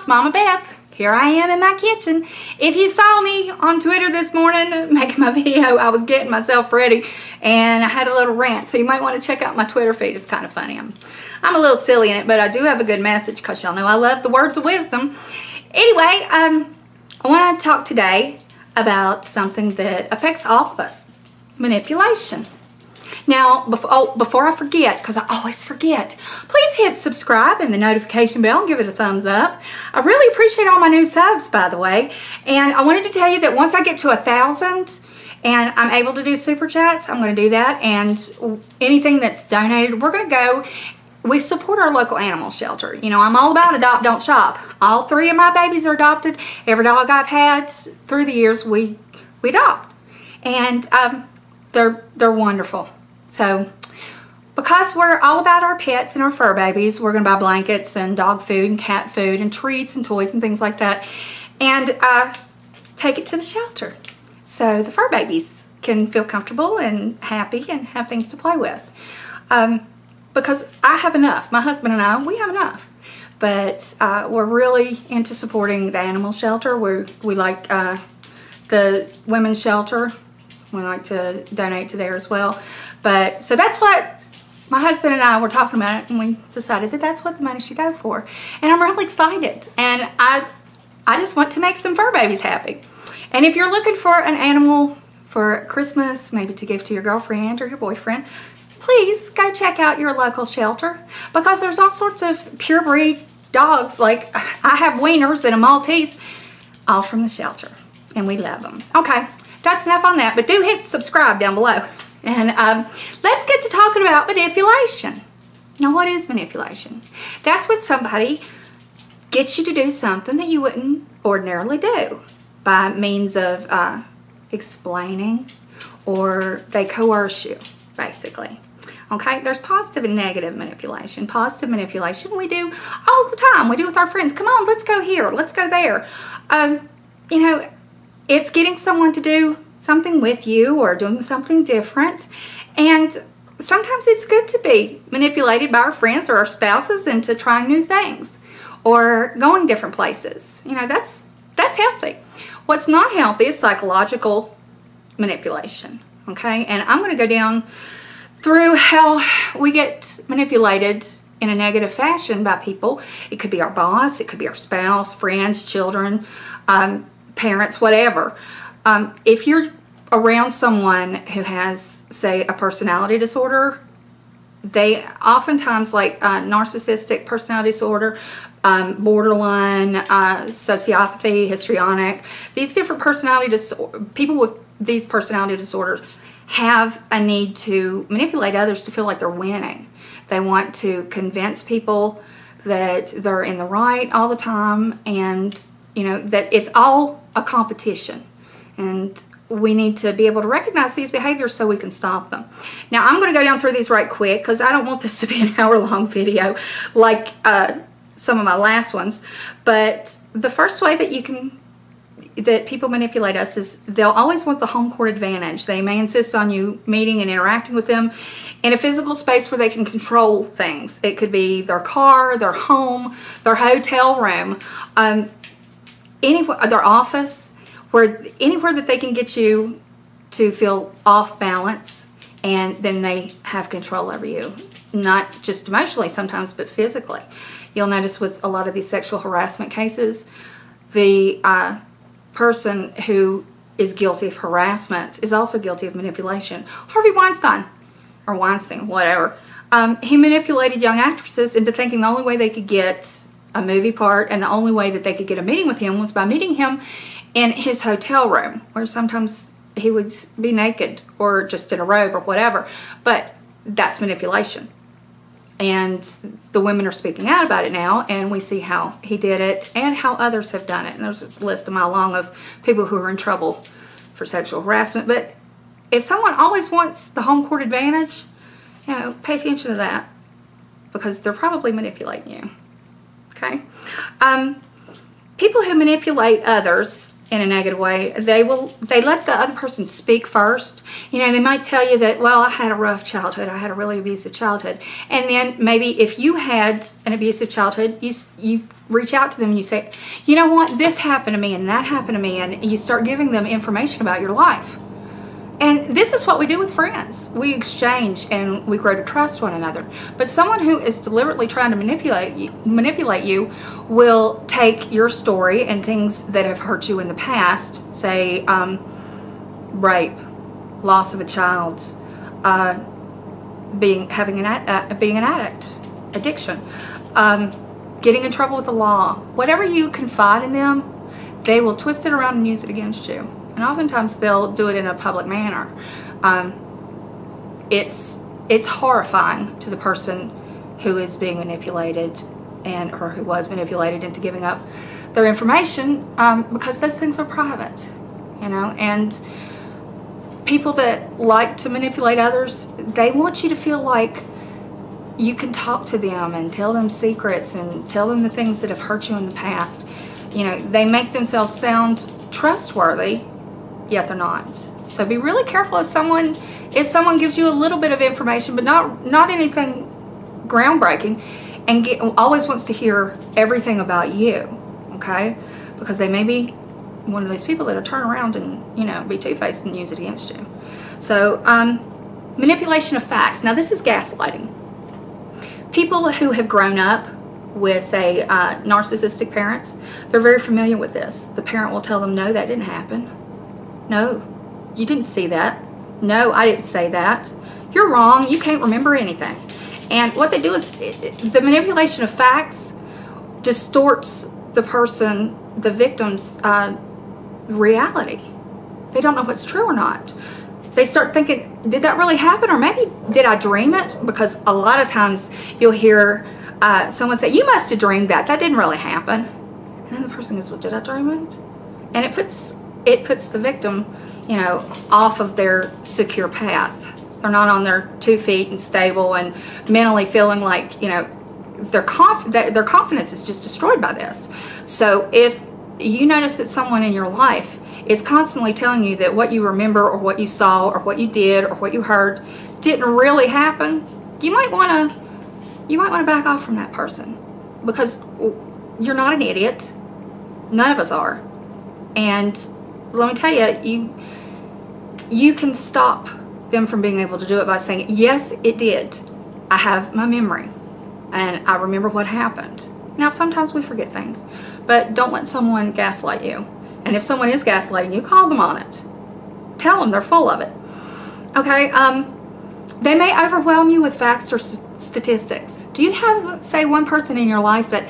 it's Mama Beth. Here I am in my kitchen. If you saw me on Twitter this morning making my video, I was getting myself ready and I had a little rant, so you might want to check out my Twitter feed. It's kind of funny. I'm a little silly in it, but I do have a good message because y'all know I love the words of wisdom. Anyway, I want to talk today about something that affects all of us: manipulation. Now, before I forget, because I always forget, please hit subscribe and the notification bell and give it a thumbs up. I really appreciate all my new subs, by the way. And I wanted to tell you that once I get to 1,000 and I'm able to do super chats, I'm going to do that. And anything that's donated, we're going to go. We support our local animal shelter. You know, I'm all about adopt, don't shop. All 3 of my babies are adopted. Every dog I've had through the years, we adopt. And they're wonderful. So, because we're all about our pets and our fur babies, we're going to buy blankets and dog food and cat food and treats and toys and things like that, and take it to the shelter so the fur babies can feel comfortable and happy and have things to play with. Because I have enough. My husband and I, we have enough. But we're really into supporting the animal shelter. We like the women's shelter. We like to donate to there as well. But so that's what my husband and I were talking about it, and we decided that that's what the money should go for. And I'm really excited. And I just want to make some fur babies happy. And if you're looking for an animal for Christmas, maybe to give to your girlfriend or your boyfriend, please go check out your local shelter, because there's all sorts of pure breed dogs. Like, I have Wieners and a Maltese, all from the shelter, and we love them. Okay, that's enough on that, but do hit subscribe down below. And let's get to talking about manipulation. Now, what is manipulation? That's when somebody gets you to do something that you wouldn't ordinarily do by means of explaining, or they coerce you, basically. Okay, there's positive and negative manipulation. Positive manipulation we do all the time. We do with our friends. Come on, let's go here, let's go there. You know, it's getting someone to do something with you or doing something different. And sometimes it's good to be manipulated by our friends or our spouses into trying new things or going different places. You know, that's healthy. What's not healthy is psychological manipulation. Okay, and I'm going to go down through how we get manipulated in a negative fashion by people. It could be our boss, it could be our spouse, friends, children, parents, whatever. If you're around someone who has, say, a personality disorder, they oftentimes, like narcissistic personality disorder, borderline, sociopathy, histrionic, these different personality people with these personality disorders have a need to manipulate others to feel like they're winning. They want to convince people that they're in the right all the time, and you know that it's all a competition. And we need to be able to recognize these behaviors so we can stop them. Now, I'm going to go down through these right quick because I don't want this to be an hour-long video like some of my last ones. But the first way that people manipulate us is they'll always want the home court advantage. They may insist on you meeting and interacting with them in a physical space where they can control things. It could be their car, their home, their hotel room, anywhere, their office, anywhere that they can get you to feel off balance, and then they have control over you. Not just emotionally sometimes, but physically. You'll notice with a lot of these sexual harassment cases, the person who is guilty of harassment is also guilty of manipulation. Harvey Weinstein, or Weinstein, whatever, he manipulated young actresses into thinking the only way they could get a movie part and the only way that they could get a meeting with him was by meeting him in his hotel room, where sometimes he would be naked or just in a robe or whatever. But that's manipulation. And the women are speaking out about it now, and we see how he did it and how others have done it. And there's a list a mile long of people who are in trouble for sexual harassment. But if someone always wants the home court advantage, you know, pay attention to that, because they're probably manipulating you. Okay? People who manipulate others in a negative way, they let the other person speak first. You know, they might tell you that, well, I had a rough childhood, I had a really abusive childhood. And then maybe if you had an abusive childhood, you reach out to them and you say, you know what, this happened to me and that happened to me, and you start giving them information about your life. And this is what we do with friends. We exchange and we grow to trust one another. But someone who is deliberately trying to manipulate you will take your story and things that have hurt you in the past, say rape, loss of a child, being an addict, addiction, getting in trouble with the law. Whatever you confide in them, they will twist it around and use it against you. And oftentimes they'll do it in a public manner. It's horrifying to the person who is being manipulated or who was manipulated into giving up their information, because those things are private, you know. And people that like to manipulate others, they want you to feel like you can talk to them and tell them secrets and tell them the things that have hurt you in the past. You know, they make themselves sound trustworthy, yet they're not. So be really careful if someone gives you a little bit of information, but not anything groundbreaking, and always wants to hear everything about you, okay? Because they may be one of those people that'll turn around and, you know, be two-faced and use it against you. So manipulation of facts. Now this is gaslighting. People who have grown up with, say, narcissistic parents, they're very familiar with this. The parent will tell them, no, that didn't happen. No, you didn't see that. No, I didn't say that. You're wrong. You can't remember anything. And what they do is the manipulation of facts distorts the victim's reality. They don't know what's true or not. They start thinking, did that really happen? Or maybe, did I dream it? Because a lot of times you'll hear someone say, you must have dreamed that. That didn't really happen. And then the person goes, well, did I dream it? And it puts the victim, you know, off of their secure path. They're not on their 2 feet and stable and mentally feeling like, you know, their confidence is just destroyed by this. So if you notice that someone in your life is constantly telling you that what you remember or what you saw or what you did or what you heard didn't really happen, you might want to back off from that person, because you're not an idiot. None of us are. And let me tell you, you can stop them from being able to do it by saying, yes, it did. I have my memory and I remember what happened. Now, sometimes we forget things, but don't let someone gaslight you. And if someone is gaslighting you, call them on it. Tell them they're full of it. Okay, they may overwhelm you with facts or statistics. Do you have, say, one person in your life that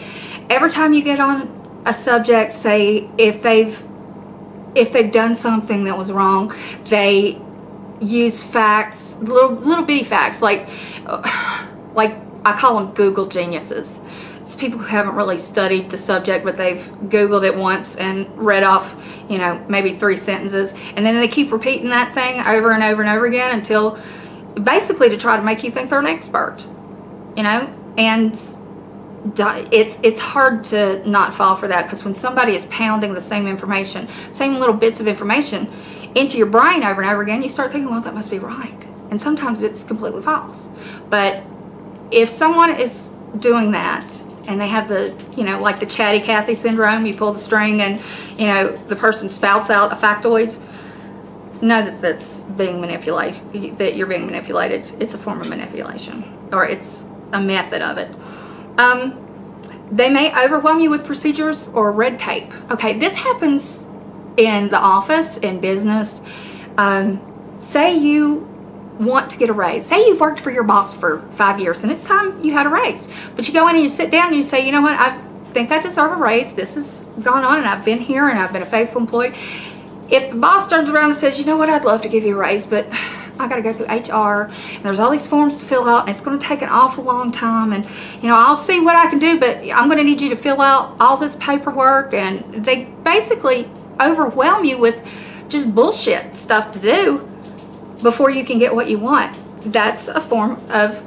every time you get on a subject, say if they've done something that was wrong, they use facts, little bitty facts, like I call them Google geniuses. It's people who haven't really studied the subject, but they've Googled it once and read off, you know, maybe 3 sentences, and then they keep repeating that thing over and over and over again until, basically, to try to make you think they're an expert, you know. And it's hard to not fall for that, because when somebody is pounding the same information, same little bits of information into your brain over and over again, you start thinking, well, that must be right. And sometimes it's completely false. But if someone is doing that and they have the, you know, like the chatty Cathy syndrome, you pull the string and, you know, the person spouts out a factoid, know that that's being manipulated, that you're being manipulated. It's a form of manipulation, or it's a method of it. They may overwhelm you with procedures or red tape. Okay, this happens in the office, in business. Say you want to get a raise. Say you've worked for your boss for 5 years and it's time you had a raise. But you go in and you sit down and you say, you know what, I think I deserve a raise. This has gone on and I've been here and I've been a faithful employee. If the boss turns around and says, you know what, I'd love to give you a raise, but I got to go through HR and there's all these forms to fill out and it's going to take an awful long time, and you know, I'll see what I can do, but I'm going to need you to fill out all this paperwork, and they basically overwhelm you with just bullshit stuff to do before you can get what you want. That's a form of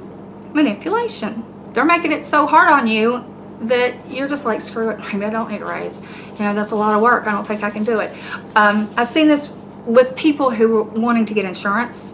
manipulation. They're making it so hard on you that you're just like, screw it, maybe I don't need a raise. You know, that's a lot of work. I don't think I can do it. I've seen this with people who are wanting to get insurance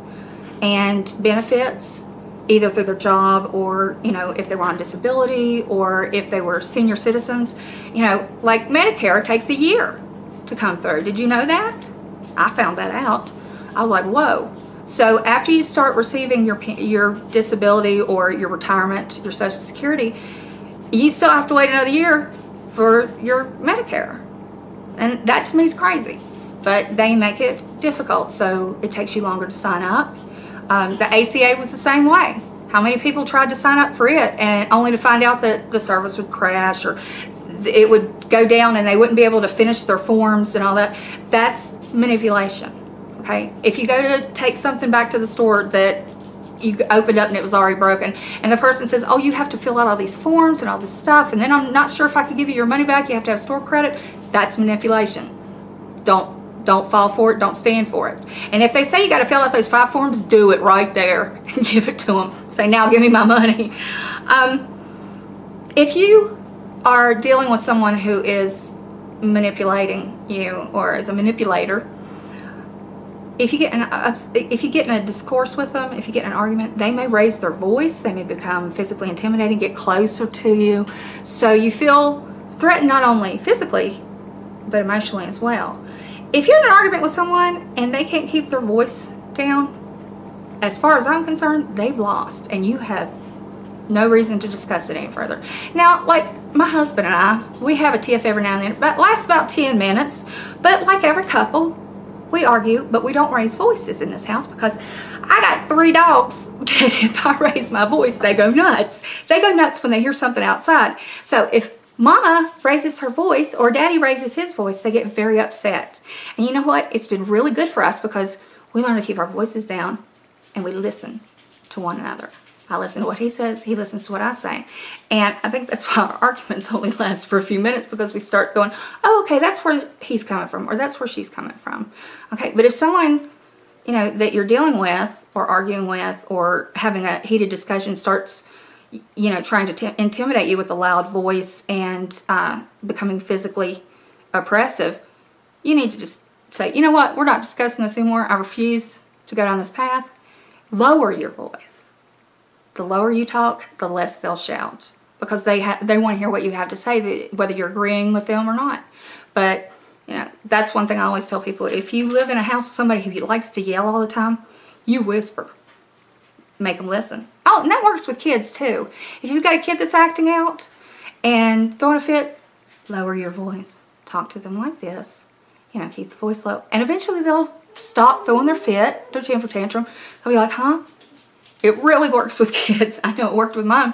and benefits, either through their job or, you know, if they were on disability or if they were senior citizens. You know, like Medicare takes a year to come through. Did you know that? I found that out. I was like, whoa. So after you start receiving your disability or your retirement, your Social Security, you still have to wait another year for your Medicare. And that to me is crazy. But they make it difficult, so it takes you longer to sign up. The ACA was the same way. How many people tried to sign up for it and only to find out that the service would crash or it would go down and they wouldn't be able to finish their forms and all that? That's manipulation. Okay, if you go to take something back to the store that you opened up and it was already broken, and the person says, oh, you have to fill out all these forms and all this stuff, and then I'm not sure if I could give you your money back, you have to have store credit, that's manipulation. Don't fall for it, don't stand for it. And if they say you got to fill out those 5 forms, do it right there and give it to them. Say, now give me my money. If you are dealing with someone who is manipulating you or is a manipulator, if you get in a discourse with them, if you get in an argument, they may raise their voice, they may become physically intimidating, get closer to you, so you feel threatened not only physically, but emotionally as well. If you're in an argument with someone and they can't keep their voice down, as far as I'm concerned, they've lost, and you have no reason to discuss it any further. Now, like my husband and I, we have a tiff every now and then. It lasts about 10 minutes, but like every couple, we argue, but we don't raise voices in this house because I got 3 dogs that if I raise my voice, they go nuts. They go nuts when they hear something outside. So if Mama raises her voice or Daddy raises his voice, they get very upset. And you know what? It's been really good for us because we learn to keep our voices down and we listen to one another. I listen to what he says, he listens to what I say. And I think that's why our arguments only last for a few minutes, because we start going, oh, okay, that's where he's coming from, or that's where she's coming from. Okay, but if someone, you know, that you're dealing with or arguing with or having a heated discussion starts, you know, trying to intimidate you with a loud voice and becoming physically oppressive, you need to just say, you know what, we're not discussing this anymore. I refuse to go down this path. Lower your voice. The lower you talk, the less they'll shout, because they want to hear what you have to say, whether you're agreeing with them or not. But, you know, that's one thing I always tell people. If you live in a house with somebody who likes to yell all the time, you whisper. Make them listen. Oh, and that works with kids too. If you've got a kid that's acting out and throwing a fit, lower your voice. Talk to them like this. You know, keep the voice low. And eventually they'll stop throwing their fit, their temper tantrum. They'll be like, huh? It really works with kids. I know it worked with mine.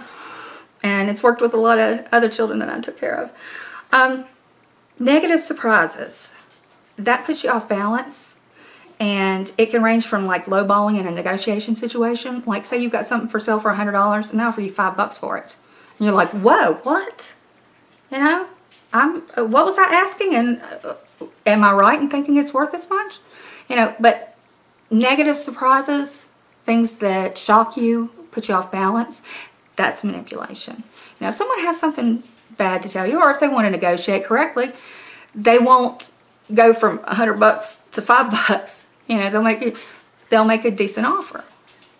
And it's worked with a lot of other children that I took care of. Negative surprises. That puts you off balance. And it can range from like lowballing in a negotiation situation. Like say you've got something for sale for $100 and they'll offer you $5 for it. And you're like, whoa, what? You know, what was I asking? And am I right in thinking it's worth this much? You know, but negative surprises, things that shock you, put you off balance, that's manipulation. You know, if someone has something bad to tell you, or if they want to negotiate correctly, they won't go from $100 to $5. You know, they'll make a decent offer.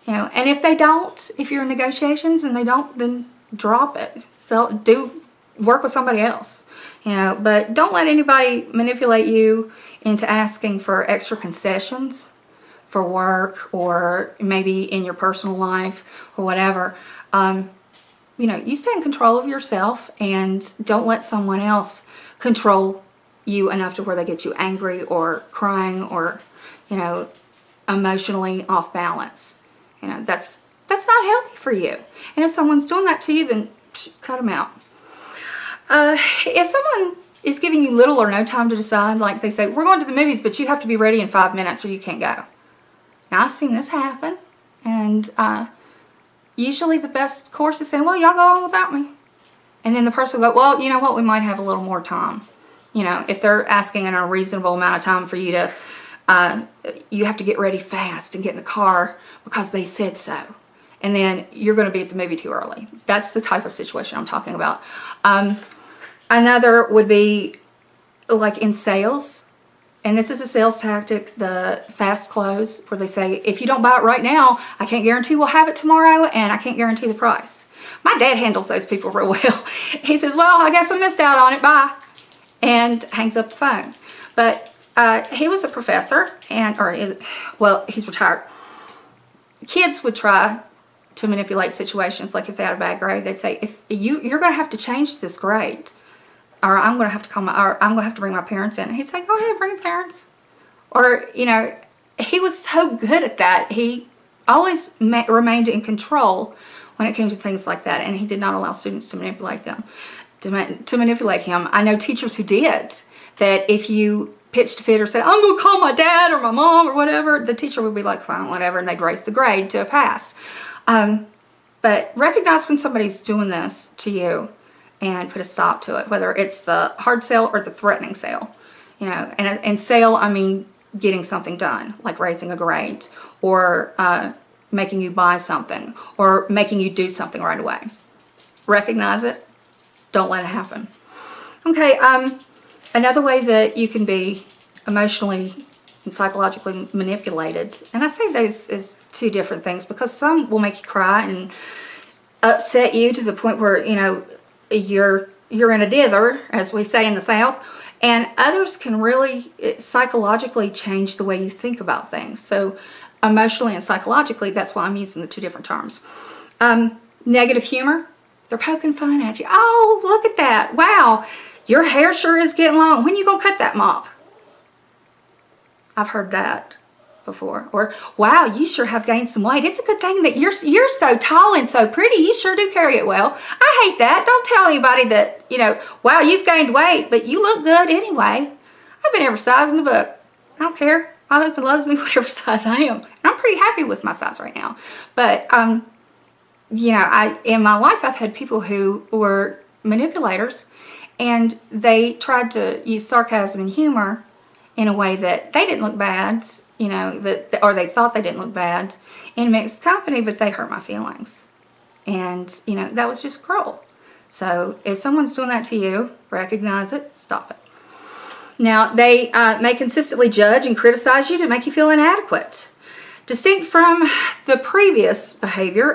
You know, and if they don't, if you're in negotiations and they don't, then drop it. So work with somebody else. You know, but don't let anybody manipulate you into asking for extra concessions for work or maybe in your personal life or whatever. You know, you stay in control of yourself and don't let someone else control you enough to where they get you angry or crying or, you know, emotionally off balance. You know, that's not healthy for you. And if someone's doing that to you, then cut them out. If someone is giving you little or no time to decide, like they say, we're going to the movies, but you have to be ready in 5 minutes or you can't go. Now, I've seen this happen, and usually the best course is saying, well, y'all go on without me. And then the person will go, well, you know what, we might have a little more time. You know, if they're asking in a reasonable amount of time for you to, you have to get ready fast and get in the car because they said so. and then you're going to be at the movie too early. That's the type of situation I'm talking about. Another would be like in sales. And this is a sales tactic, the fast close, where they say, if you don't buy it right now, I can't guarantee we'll have it tomorrow, and I can't guarantee the price. My dad handles those people real well. He says, well, I guess I missed out on it, bye, and hangs up the phone. But he was a professor, well, he's retired. Kids would try to manipulate situations, like if they had a bad grade, they'd say, if you're going to have to change this grade, or I'm going to have to I'm going to have to bring my parents in. And he'd say, go ahead, bring your parents. Or, you know, he was so good at that. He always remained in control when it came to things like that. And he did not allow students to manipulate them, to manipulate him. I know teachers who did, that if you pitched a fit or said, I'm going to call my dad or my mom or whatever, the teacher would be like, fine, whatever, and they'd raise the grade to a pass. But recognize when somebody's doing this to you and put a stop to it, whether it's the hard sale or the threatening sale. You know, and sale, I mean getting something done, like raising a grade, or making you buy something, or making you do something right away. Recognize it. Don't let it happen. Okay, another way that you can be emotionally and psychologically manipulated, and I say those as two different things because some will make you cry and upset you to the point where, you know, you're in a dither, as we say in the South, and others can really psychologically change the way you think about things. So emotionally and psychologically, that's why I'm using the two different terms. Negative humor, they're poking fun at you. Oh, look at that. Wow, your hair sure is getting long. When you gonna cut that mop? I've heard that before. Or, wow, you sure have gained some weight. It's a good thing that you're so tall and so pretty. You sure do carry it well. I hate that. Don't tell anybody that, you know, wow, you've gained weight, but you look good anyway. I've been every size in the book. I don't care. My husband loves me whatever size I am. And I'm pretty happy with my size right now. But, you know, in my life, I've had people who were manipulators, and they tried to use sarcasm and humor in a way that they didn't look bad, you know, or they thought they didn't look bad in mixed company, but they hurt my feelings. And, you know, that was just cruel. So if someone's doing that to you, recognize it, stop it. Now, they may consistently judge and criticize you to make you feel inadequate. Distinct from the previous behavior,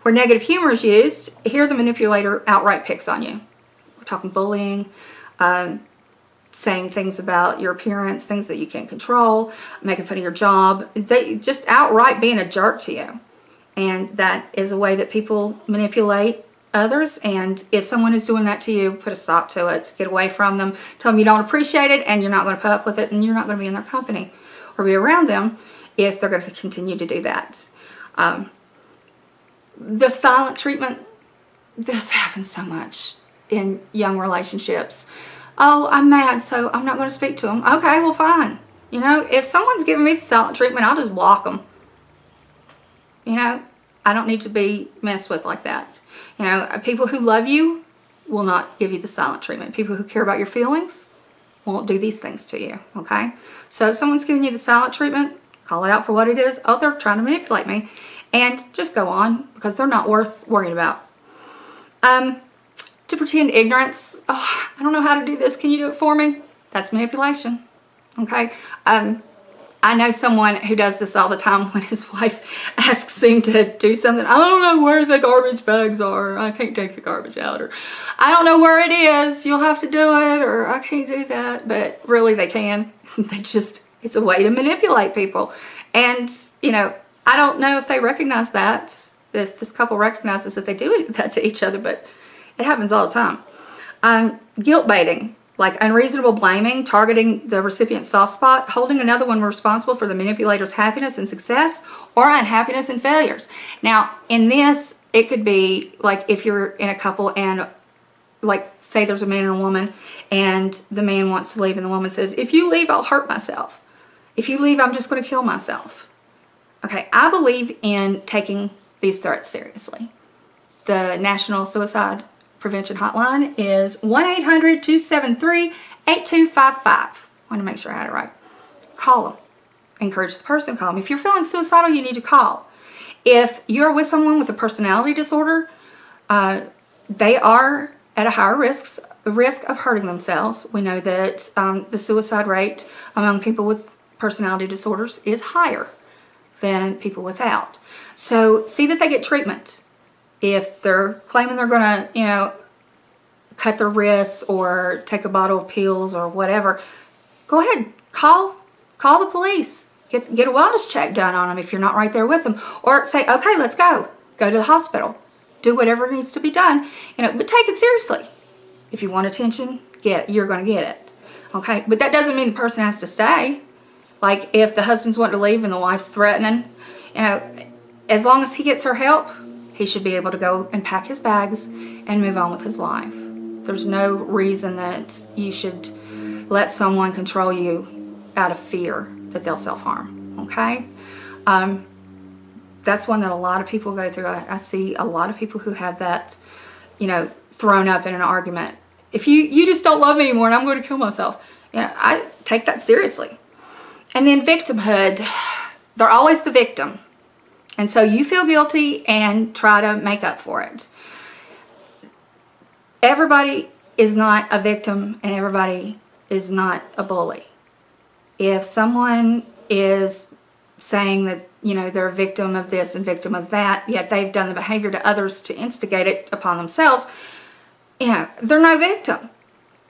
where negative humor is used, here the manipulator outright picks on you. We're talking bullying, saying things about your appearance, things that you can't control, making fun of your job. They just outright being a jerk to you. And that is a way that people manipulate others. And if someone is doing that to you, put a stop to it. Get away from them. Tell them you don't appreciate it and you're not going to put up with it, and you're not going to be in their company or be around them if they're going to continue to do that. The silent treatment, this happens so much in young relationships. Oh, I'm mad, so I'm not going to speak to them. Okay, well, fine. You know, if someone's giving me the silent treatment, I'll just block them. You know, I don't need to be messed with like that. You know, people who love you will not give you the silent treatment. People who care about your feelings won't do these things to you, okay? So if someone's giving you the silent treatment, call it out for what it is. Oh, they're trying to manipulate me. And just go on, because they're not worth worrying about. To pretend ignorance, oh, I don't know how to do this, can you do it for me? That's manipulation, okay? I know someone who does this all the time when his wife asks him to do something. I don't know where the garbage bags are. I can't take the garbage out. Or I don't know where it is. You'll have to do it. Or I can't do that. But really they can. It's a way to manipulate people. And, you know, I don't know if they recognize that, if this couple recognizes that they do that to each other, but it happens all the time. Guilt baiting. Like unreasonable blaming, targeting the recipient's soft spot, holding another one responsible for the manipulator's happiness and success, or unhappiness and failures. Now, in this, it could be like if you're in a couple and, like, say there's a man and a woman, and the man wants to leave, and the woman says, if you leave, I'll hurt myself. If you leave, I'm just going to kill myself. Okay, I believe in taking these threats seriously. The National Suicide Prevention Hotline is 1-800-273-8255. I want to make sure I had it right. Call them. Encourage the person to call them. If you're feeling suicidal, you need to call. If you're with someone with a personality disorder, they are at a higher risk of hurting themselves. We know that the suicide rate among people with personality disorders is higher than people without. So see that they get treatment. If they're claiming they're going to, you know, cut their wrists or take a bottle of pills or whatever, go ahead, call the police. Get a wellness check done on them if you're not right there with them. Or say, okay, let's go. Go to the hospital. Do whatever needs to be done. You know, but take it seriously. If you want attention, you're going to get it. Okay? But that doesn't mean the person has to stay. Like if the husband's wanting to leave and the wife's threatening, you know, as long as he gets her help, he should be able to go and pack his bags and move on with his life. There's no reason that you should let someone control you out of fear that they'll self-harm, okay? That's one that a lot of people go through. I see a lot of people who have that, you know, thrown up in an argument. If you just don't love me anymore and I'm going to kill myself, you know, I take that seriously. And then victimhood, they're always the victim. And so you feel guilty and try to make up for it. Everybody is not a victim and everybody is not a bully. If someone is saying that, you know, they're a victim of this and victim of that, yet they've done the behavior to others to instigate it upon themselves, you know, they're no victim.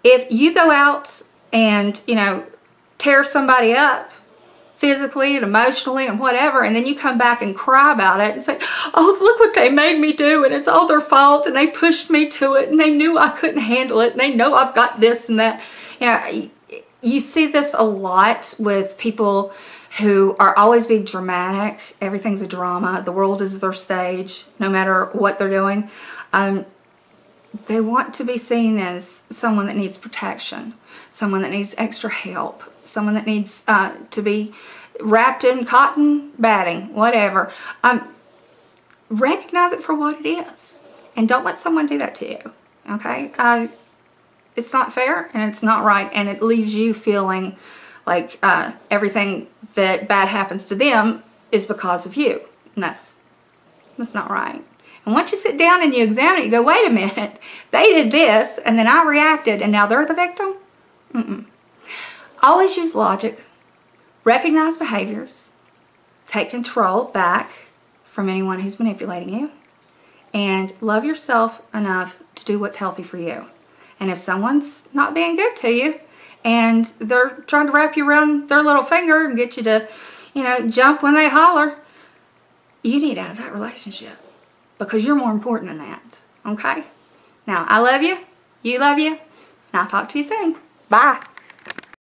If you go out and, you know, tear somebody up physically and emotionally and whatever, and then you come back and cry about it and say, oh, look what they made me do, and it's all their fault, and they pushed me to it, and they knew I couldn't handle it, and they know I've got this and that. You know, you see this a lot with people who are always being dramatic. Everything's a drama. The world is their stage, no matter what they're doing. They want to be seen as someone that needs protection, someone that needs extra help, someone that needs to be wrapped in cotton batting, whatever. Recognize it for what it is. And don't let someone do that to you, okay? It's not fair and it's not right, and it leaves you feeling like everything that bad happens to them is because of you. And that's not right. And once you sit down and you examine it, you go, wait a minute, they did this and then I reacted and now they're the victim? Always use logic, recognize behaviors, take control back from anyone who's manipulating you, and love yourself enough to do what's healthy for you. And if someone's not being good to you and they're trying to wrap you around their little finger and get you to, you know, jump when they holler, you need out of that relationship because you're more important than that, okay? Now, I love you, you love you, and I'll talk to you soon. Bye.